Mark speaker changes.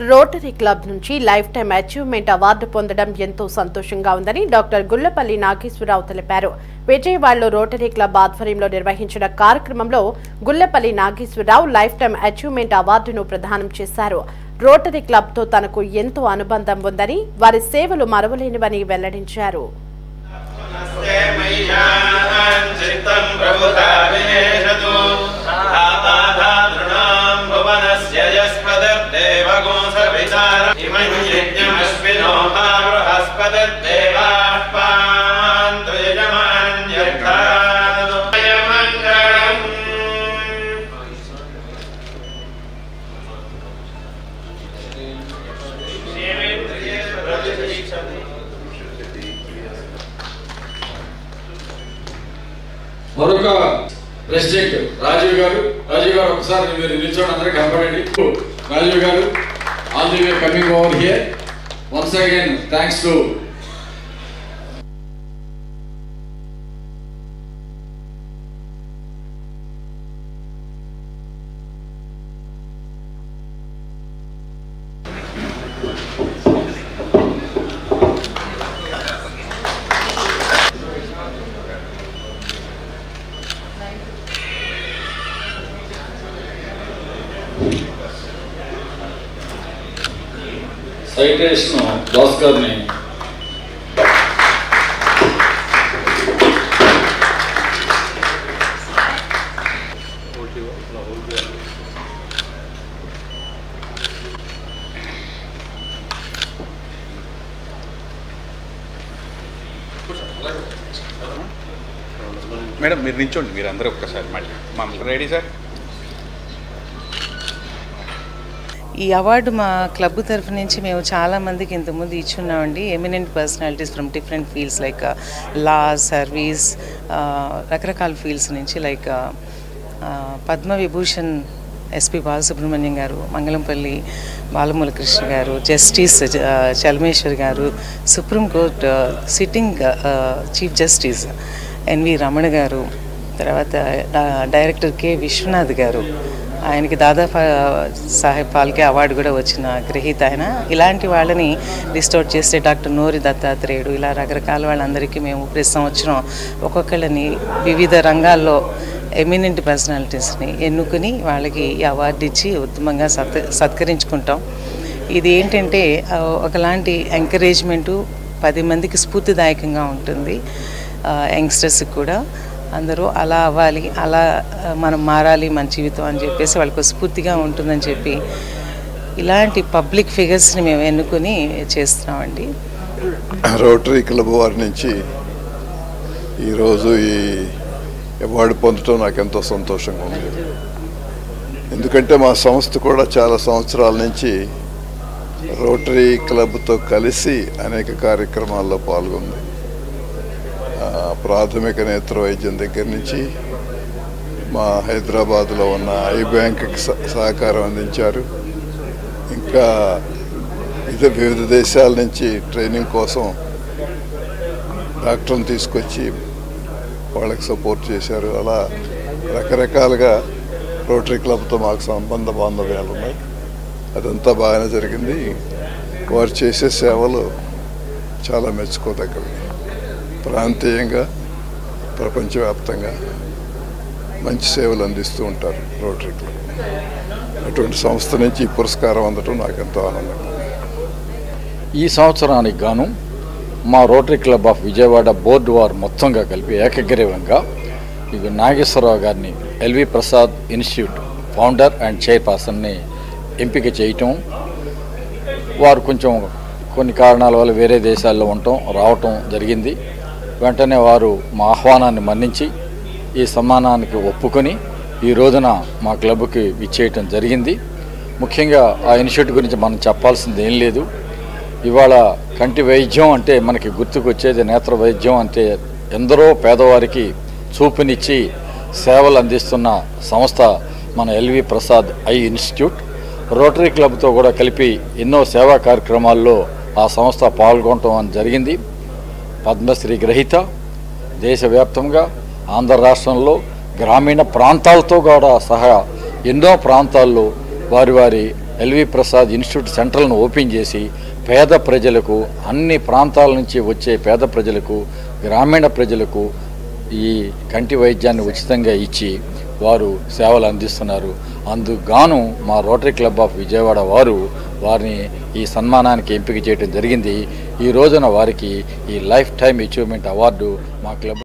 Speaker 1: Rotary club నుంచి life time achievement award పొందడం ఎంతో సంతోషంగా ఉందని డాక్టర్ గుల్లపల్లి నాగేశ్వరరావు తెలిపారు. విజయవాడలో రోటరీ క్లబ్ ఆధ్వర్యంలో నిర్వహించిన కార్యక్రమంలో Gullapalli Nageswara Rao lifetime achievement అవార్డును ప్రదానం చేశారు. రోటరీ క్లబ్ తో తనకు ఎంతో అనుబంధం ఉందని, వారి సేవలు మరవలేనివని వెల్లడించారు.
Speaker 2: మరొక ప్రెసిడెంట్ రాజీవ్ గారు ఒకసారి మీరు నిల్చోండి, అందరికి కనపడండి. రాజీవ్ గారు all the way coming over here. Once again thanks to citation Das గారిని
Speaker 3: మేడం మీరు నిల్చోండి, మీరు అందరూ ఒక్కసారి మళ్ళీ రెడీ సార్.
Speaker 4: ఈ అవార్డు మా క్లబ్ తరఫు నుంచి మేము చాలామందికి ఇంతకుముందు ఇచ్చున్నామండి. Eminent personalities from different fields like law, service, రకరకాల ఫీల్డ్స్ నుంచి లైక్ పద్మవిభూషణ్ ఎస్పి బాలసుబ్రహ్మణ్యం గారు, మంగళంపల్లి బాలమురళీకృష్ణ గారు, జస్టిస్ చలమేశ్వర్ గారు, supreme court sitting chief justice NV Ramana గారు, తర్వాత డైరెక్టర్ కె విశ్వనాథ్ గారు, ఆయనకి దాదా సాహెబ్ ఫాల్కే అవార్డు కూడా వచ్చిన గ్రహీత ఆయన. ఇలాంటి వాళ్ళని లిస్ట్ అవుట్ చేస్తే డాక్టర్ నోరి దత్తాత్రేయుడు, ఇలా రకరకాల వాళ్ళందరికీ మేము ప్రతి సంవత్సరం ఒక్కొక్కళ్ళని వివిధ రంగాల్లో ఎమినెంట్ పర్సనాలిటీస్ని ఎన్నుకుని వాళ్ళకి ఈ అవార్డు ఇచ్చి ఉత్తమంగా సత్కరించుకుంటాం. ఇది ఏంటంటే ఒకలాంటి ఎంకరేజ్మెంటు, 10 మందికి స్ఫూర్తిదాయకంగా ఉంటుంది. యంగ్స్టర్స్కి కూడా అందరూ అలా అవ్వాలి, అలా మనం మారాలి మన జీవితం అని చెప్పేసి వాళ్ళకు స్ఫూర్తిగా ఉంటుందని చెప్పి ఇలాంటి పబ్లిక్ ఫిగర్స్ని మేము ఎన్నుకొని చేస్తున్నామండి.
Speaker 5: రోటరీ క్లబ్ వారి నుంచి ఈరోజు ఈ అవార్డు పొందడం నాకు ఎంతో సంతోషంగా ఉంది. ఎందుకంటే మా సంస్థ కూడా చాలా సంవత్సరాల నుంచి రోటరీ క్లబ్తో కలిసి అనేక కార్యక్రమాల్లో పాల్గొంది. ప్రాథమిక నేత్ర వైద్యం దగ్గర నుంచి మా హైదరాబాద్లో ఉన్న ఐ బ్యాంక్కి సహకారం అందించారు. ఇంకా వివిధ దేశాల నుంచి ట్రైనింగ్ కోసం డాక్టర్ని తీసుకొచ్చి వాళ్ళకి సపోర్ట్ చేశారు. అలా రకరకాలుగా రోటరీ క్లబ్తో మాకు సంబంధ బాంధవ్యాలు ఉన్నాయి. అదంతా బాగానే జరిగింది. వారు చేసే సేవలు చాలా మెచ్చుకోదగ్గవి. ప్రాంతీయంగా, ప్రపంచవ్యాప్తంగా మంచి సేవలు అందిస్తూ ఉంటారు రోటరీ క్లబ్. అటువంటి సంస్థ నుంచి ఈ పురస్కారం అందటం నాకు ఎంతో ఆనందంగా.
Speaker 2: ఈ సంవత్సరానికి గాను మా rotary club of Vijayawada board వారు మొత్తంగా కలిపి ఏకగ్రీవంగా ఇవి నాగేశ్వరరావు గారిని LV Prasad institute founder and చైర్పర్సన్ని ఎంపిక చేయటం, వారు కొంచెం కొన్ని కారణాల వల్ల వేరే దేశాల్లో రావటం జరిగింది. వెంటనే వారు మా ఆహ్వానాన్ని మన్నించి ఈ సన్మానానికి ఒప్పుకొని ఈ రోజున మా క్లబ్కి ఇచ్చేయటం జరిగింది. ముఖ్యంగా ఆ ఇన్స్టిట్యూట్ గురించి మనం చెప్పాల్సింది ఏం లేదు. ఇవాళ కంటి వైద్యం అంటే మనకి గుర్తుకొచ్చేది నేత్ర వైద్యం అంటే ఎందరో పేదవారికి చూపునిచ్చి సేవలు అందిస్తున్న సంస్థ మన LV Prasad eye institute. Rotary క్లబ్తో కూడా కలిపి ఎన్నో సేవా కార్యక్రమాల్లో ఆ సంస్థ పాల్గొనడం జరిగింది. పద్మశ్రీ గ్రహీత, దేశవ్యాప్తంగా ఆంధ్ర రాష్ట్రంలో గ్రామీణ ప్రాంతాలతో కూడా సహా ఎన్నో ప్రాంతాల్లో వారి ఎల్వి ప్రసాద్ ఇన్స్టిట్యూట్ సెంటర్లను ఓపెన్ చేసి పేద ప్రజలకు, అన్ని ప్రాంతాల నుంచి వచ్చే పేద ప్రజలకు, గ్రామీణ ప్రజలకు ఈ కంటి వైద్యాన్ని ఉచితంగా ఇచ్చి వారు సేవలు అందిస్తున్నారు. అందుకుగాను మా రోటరీ క్లబ్ ఆఫ్ విజయవాడ వారిని ఈ సన్మానానికి ఎంపిక చేయడం జరిగింది. ఈ రోజున వారికి ఈ లైఫ్ టైమ్ అచీవ్మెంట్ అవార్డు మా క్లబ్